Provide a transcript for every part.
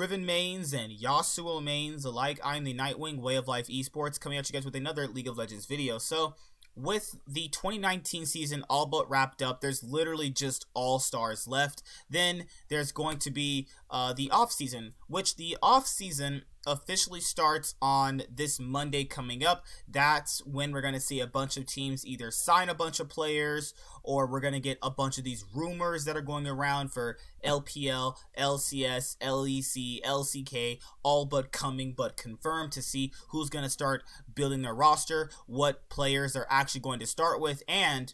Riven mains and Yasuo mains alike, I'm the Nightwing, Way of Life Esports, coming at you guys with another League of Legends video. So, with the 2019 season all but wrapped up, there's literally just all-stars left. Then there's going to be the off-season, which the off-season officially starts on this Monday coming up. That's when we're going to see a bunch of teams either sign a bunch of players, or we're going to get a bunch of these rumors that are going around for LPL, LCS, LEC, LCK, all but coming but confirmed, to see who's going to start building their roster, what players they're actually going to start with. And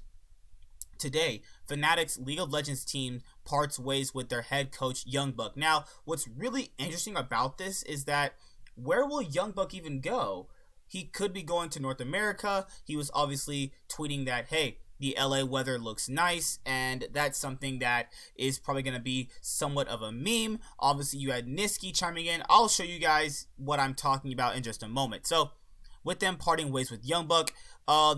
today, Fnatic's League of Legends team parts ways with their head coach, Youngbuck. Now, what's really interesting about this is that where will Youngbuck even go? He could be going to North America. He was obviously tweeting that, hey, the LA weather looks nice, and that's something that is probably going to be somewhat of a meme. Obviously, you had Niski chiming in. I'll show you guys what I'm talking about in just a moment. So, with them parting ways with Youngbuck,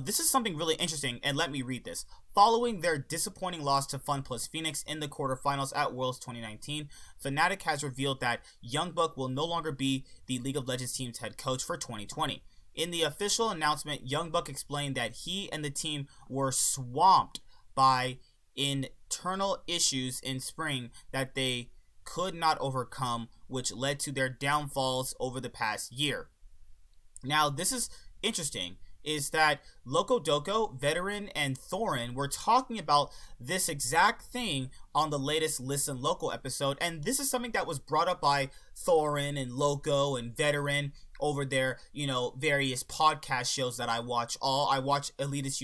this is something really interesting, and let me read this. Following their disappointing loss to Fun Plus Phoenix in the quarterfinals at Worlds 2019, Fnatic has revealed that Youngbuck will no longer be the League of Legends team's head coach for 2020. In the official announcement, Youngbuck explained that he and the team were swamped by internal issues in spring that they could not overcome, which led to their downfalls over the past year. Now, this is interesting, is that Loco Doco, Veteran, and Thorin were talking about this exact thing on the latest Listen Local episode, and this is something that was brought up by Thorin and Loco and Veteran over their, various podcast shows that I watch. I watch Elitist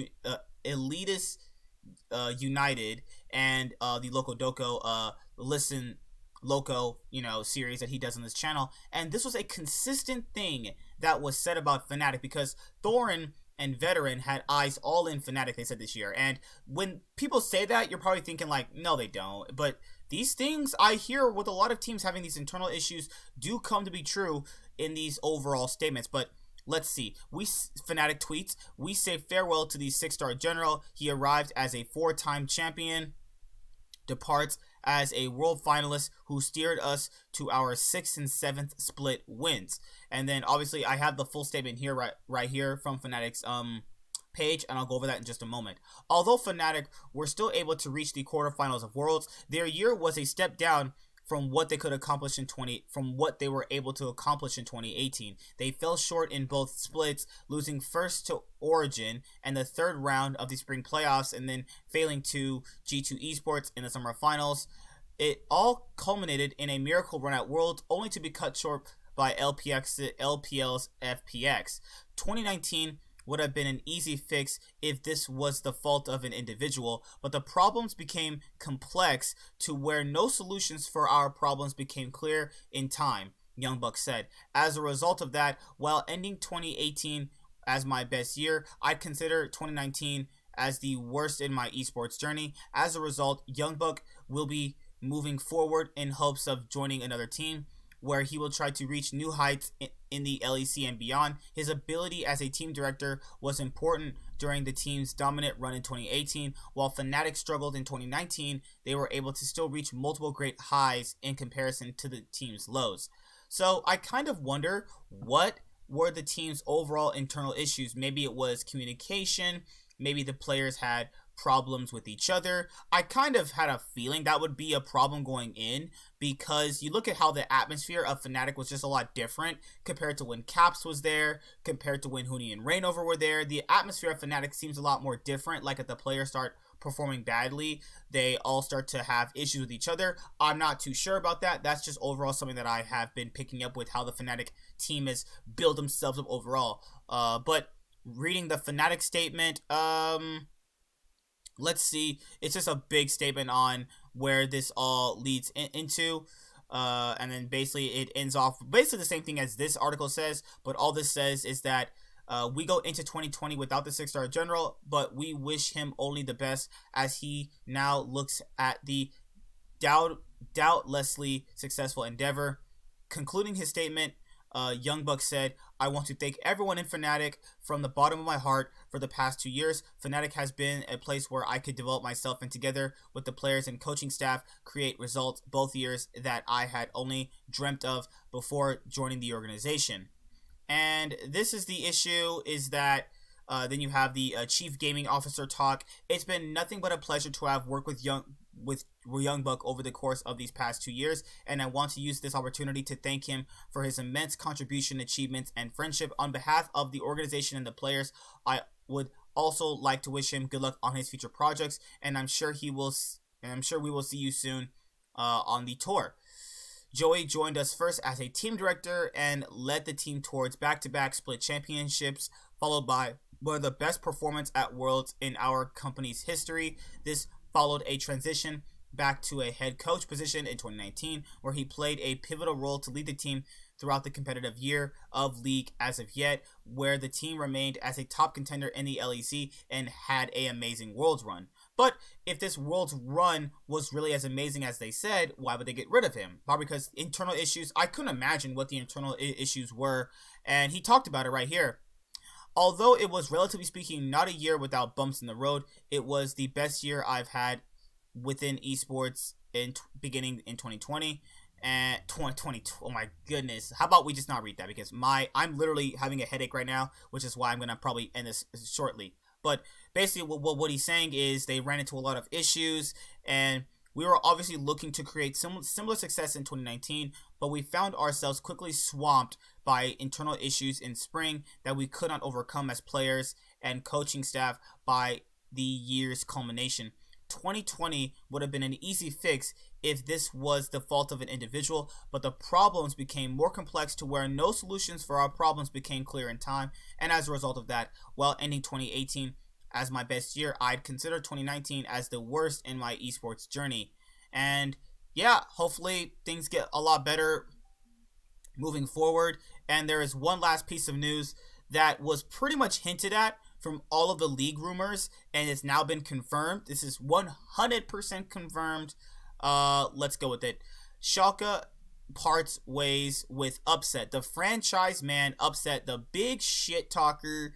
United and the Loco Doco Listen Loco, series that he does on this channel. And this was a consistent thing that was said about Fnatic, because Thorin and Veteran had eyes all in Fnatic, they said this year. And when people say that, you're probably thinking like, no, they don't. But these things I hear with a lot of teams having these internal issues do come to be true in these overall statements. But let's see. Fnatic tweets, "We say farewell to the 6-star general. He arrived as a 4-time champion, departs as a world finalist who steered us to our 6th and 7th split wins." And then obviously I have the full statement here, right here from Fnatic's page, and I'll go over that in just a moment. Although Fnatic were still able to reach the quarterfinals of Worlds, their year was a step down from what they could accomplish from what they were able to accomplish in 2018. They fell short in both splits, losing first to Origin and the 3rd round of the spring playoffs, and then failing to G2 Esports in the summer finals. It all culminated in a miracle run at Worlds, only to be cut short by LPL's FPX. 2019 would have been an easy fix if this was the fault of an individual, but the problems became complex to where no solutions for our problems became clear in time, Youngbuck said. As a result of that, while ending 2018 as my best year, I consider 2019 as the worst in my esports journey. As a result, Youngbuck will be moving forward in hopes of joining another team, where he will try to reach new heights in the LEC and beyond. His ability as a team director was important during the team's dominant run in 2018. While Fnatic struggled in 2019, they were able to still reach multiple great highs in comparison to the team's lows. So I kind of wonder, what were the team's overall internal issues? Maybe it was communication, maybe the players had problems with each other. I kind of had a feeling that would be a problem going in, because you look at how the atmosphere of Fnatic was just a lot different compared to when Caps was there, compared to when Huni and Reignover were there. The atmosphere of Fnatic seems a lot more different. Like, if the players start performing badly, they all start to have issues with each other. I'm not too sure about that. That's just overall something that I have been picking up with how the Fnatic team has built themselves up overall. But reading the Fnatic statement, let's see. It's just a big statement on where this all leads into. And then basically it ends off basically the same thing as this article says, but all this says is that we go into 2020 without the 6-star general, but we wish him only the best as he now looks at the doubtlessly successful endeavor. Concluding his statement, Young Buck said, "I want to thank everyone in Fnatic from the bottom of my heart for the past 2 years. Fnatic has been a place where I could develop myself and together with the players and coaching staff create results both years that I had only dreamt of before joining the organization." And this is the issue, is that then you have the chief gaming officer talk. "It's been nothing but a pleasure to have worked with Young Buck over the course of these past 2 years, and I want to use this opportunity to thank him for his immense contribution, achievements, and friendship. On behalf of the organization and the players, I would also like to wish him good luck on his future projects, and I'm sure we will see you soon on the tour." Joey joined us first as a team director and led the team towards back-to-back split championships, followed by one of the best performance at Worlds in our company's history. This followed a transition back to a head coach position in 2019, where he played a pivotal role to lead the team throughout the competitive year of League as of yet, where the team remained as a top contender in the LEC and had an amazing Worlds run. But if this Worlds run was really as amazing as they said, why would they get rid of him? Probably because internal issues. I couldn't imagine what the internal issues were, and he talked about it right here. "Although it was, relatively speaking, not a year without bumps in the road, it was the best year I've had within esports beginning in 2020 and 2020. Oh my goodness. How about we just not read that, because I'm literally having a headache right now, which is why I'm going to probably end this shortly. But basically what he's saying is they ran into a lot of issues, and we were obviously looking to create similar success in 2019, but we found ourselves quickly swamped by internal issues in spring that we could not overcome as players and coaching staff by the year's culmination. 2020 would have been an easy fix if this was the fault of an individual, but the problems became more complex to where no solutions for our problems became clear in time, and as a result of that, while ending 2018 as my best year, I'd consider 2019 as the worst in my esports journey." And yeah, hopefully things get a lot better moving forward. And there is one last piece of news that was pretty much hinted at from all of the league rumors, and it's now been confirmed. This is 100% confirmed. Let's go with it. Schalke parts ways with Upset. The franchise man Upset, the big shit talker,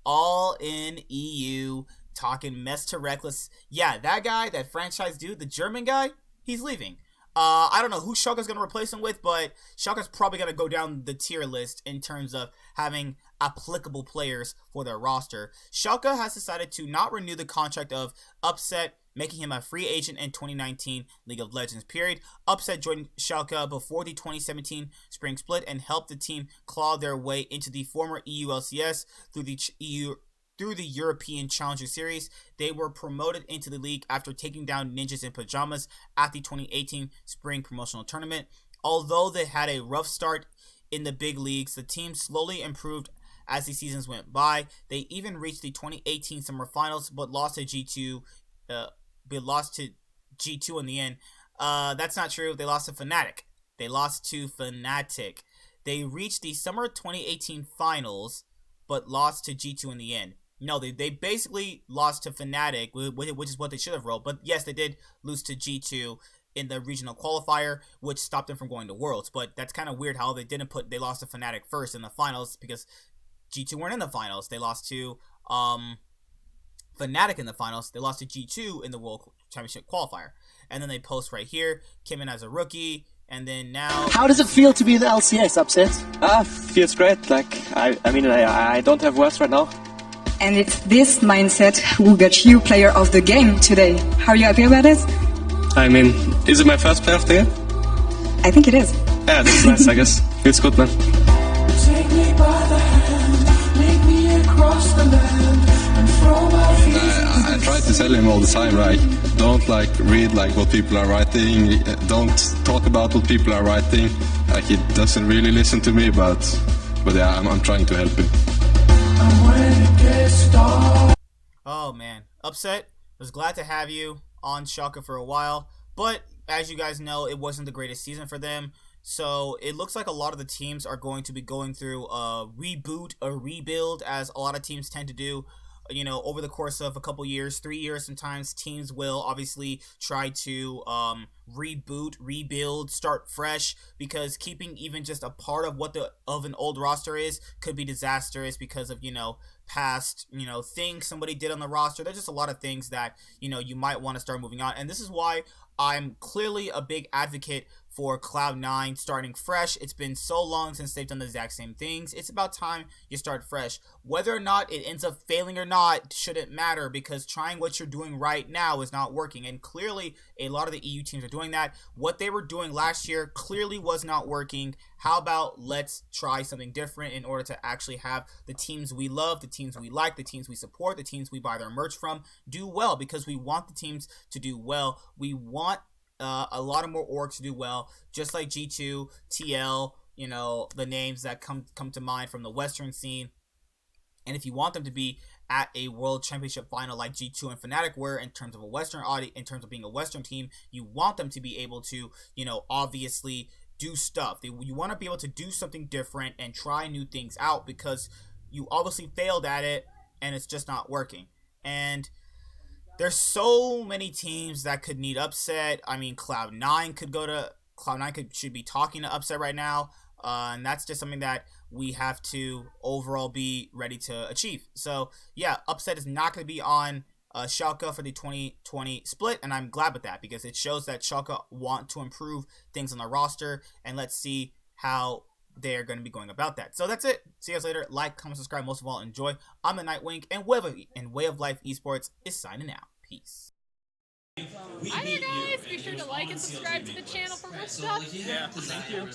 all in EU, talking mess to Reckless. Yeah, that guy, that franchise dude, the German guy, he's leaving. I don't know who Schalke's going to replace him with, but Schalke's probably going to go down the tier list in terms of having applicable players for their roster. Schalke has decided to not renew the contract of Upset, making him a free agent in 2019 League of Legends period. Upset joined Schalke before the 2017 spring split and helped the team claw their way into the former EU LCS through the European Challenger Series. They were promoted into the league after taking down Ninjas in Pajamas at the 2018 Spring Promotional Tournament. Although they had a rough start in the big leagues, the team slowly improved as the seasons went by. They even reached the 2018 Summer Finals, but lost to G2. In the end. That's not true. They lost to Fnatic. They reached the Summer 2018 Finals, but lost to G2 in the end. No, they basically lost to Fnatic, which is what they should have wrote. But yes, they did lose to G2 in the regional qualifier, which stopped them from going to Worlds. But that's kind of weird how they lost to Fnatic first in the finals, because G2 weren't in the finals. They lost to Fnatic in the finals. They lost to G2 in the World Championship qualifier. And then they post right here, came in as a rookie, and then now... How does it feel to be the LCS, Upset? Feels great. I don't have words right now. And it's this mindset who got you player of the game today. How are you happy about it? I mean, is it my first player of the game? I think it is. Yeah, that's nice, I guess. Feels good, man. Take me by the hand, lead me across the land, and throw my feet. I try to tell him all the time, right? Don't read what people are writing. Don't talk about what people are writing. He doesn't really listen to me, but yeah, I'm trying to help him. Oh man, Upset, was glad to have you on Schalke for a while, but as you guys know, it wasn't the greatest season for them. So it looks like a lot of the teams are going to be going through a reboot, a rebuild, as a lot of teams tend to do you know, over the course of a couple years, 3 years, sometimes teams will obviously try to reboot, rebuild, start fresh, because keeping even just a part of what the of an old roster is could be disastrous because of, you know, past, you know, things somebody did on the roster. There's just a lot of things that, you know, you might want to start moving on. And this is why I'm clearly a big advocate for Cloud9 starting fresh. It's been so long since they've done the exact same things. It's about time you start fresh. Whether or not it ends up failing or not shouldn't matter, because trying what you're doing right now is not working. And clearly, a lot of the EU teams are doing that. What they were doing last year clearly was not working. How about let's try something different in order to actually have the teams we love, the teams we like, the teams we support, the teams we buy their merch from do well, because we want the teams to do well. We want a lot of more orgs to do well, just like G2, TL, you know, the names that come to mind from the Western scene. And if you want them to be at a World Championship final like G2 and Fnatic were, in terms of a Western audience, in terms of being a Western team, you want them to be able to, you know, obviously do stuff. You want to be able to do something different and try new things out, because you obviously failed at it and it's just not working. And there's so many teams that could need upset. I mean, Cloud9 should be talking to upset right now, and that's just something that we have to overall be ready to achieve. So yeah, upset is not going to be on Schalke for the 2020 split, and I'm glad with that, because it shows that Schalke want to improve things on the roster, and let's see how they're going to be going about that. So that's it. See you guys later. Like, comment, subscribe. Most of all, enjoy. I'm the Nightwing, and Way of Life Esports is signing out. Peace. Hi there, guys. Be sure to like and subscribe to the channel for more stuff. Yeah, thank you.